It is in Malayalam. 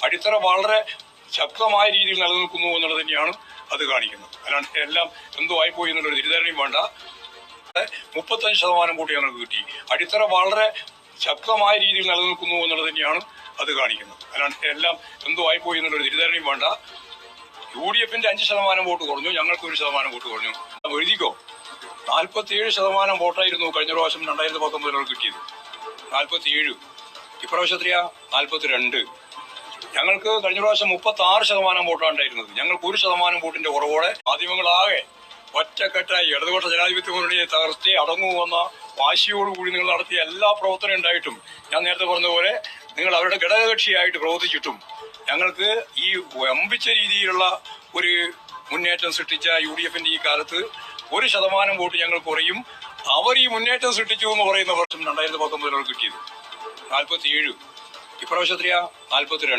അടിത്തറ വളരെ ശക്തമായ രീതിയിൽ നിലനിൽക്കുന്നു എന്നുള്ളത് തന്നെയാണ് അത് കാണിക്കുന്നത്. അല്ലാണ്ട് എല്ലാം എന്തോ ആയിപ്പോയി എന്നുള്ളൊരു തിരിച്ചറിയും വേണ്ട. 35% വോട്ട് ഞങ്ങൾക്ക് കിട്ടി. അടിത്തറ വളരെ ശക്തമായ രീതിയിൽ നിലനിൽക്കുന്നു എന്നുള്ളത് തന്നെയാണ് അത് കാണിക്കുന്നത്. അല്ലാണ്ട് എല്ലാം എന്തോ ആയിപ്പോയി എന്നുള്ളൊരു തിരിച്ചറിയും വേണ്ട. UDFന്റെ 5% വോട്ട് കുറഞ്ഞു, ഞങ്ങൾക്ക് 1% വോട്ട് കുറഞ്ഞു. എഴുതിക്കോ, 47% വോട്ടായിരുന്നു കഴിഞ്ഞ പ്രാവശ്യം 2019 കിട്ടിയത്. 47. ഇപ്രാവശ്യം എത്രയാ? 42. ഞങ്ങൾക്ക് കഴിഞ്ഞ പ്രാവശ്യം 36% വോട്ടാണ് ഉണ്ടായിരുന്നത്. ഞങ്ങൾക്ക് 1% വോട്ടിന്റെ കുറവോടെ മാധ്യമങ്ങളാകെ ഒറ്റക്കെട്ടായി ഇടതുപക്ഷ ജനാധിപത്യ മുന്നണിയെ തകർത്തി അടങ്ങുമെന്ന വാശിയോടുകൂടി നിങ്ങൾ നടത്തിയ എല്ലാ പ്രവർത്തനം ഉണ്ടായിട്ടും, ഞാൻ നേരത്തെ പറഞ്ഞതുപോലെ നിങ്ങൾ അവരുടെ ഘടകകക്ഷിയായിട്ട് പ്രവർത്തിച്ചിട്ടും ഞങ്ങൾക്ക് ഈ വമ്പിച്ച രീതിയിലുള്ള ഒരു മുന്നേറ്റം സൃഷ്ടിച്ച UDFന്റെ ഈ കാലത്ത് 1% വോട്ട് ഞങ്ങൾ കുറയും. അവർ ഈ മുന്നേറ്റം സൃഷ്ടിച്ചു എന്ന് പറയുന്ന വർഷം 2019 കിട്ടിയത് 47. ഇപ്രാവശ്യം എത്രയാ? 42.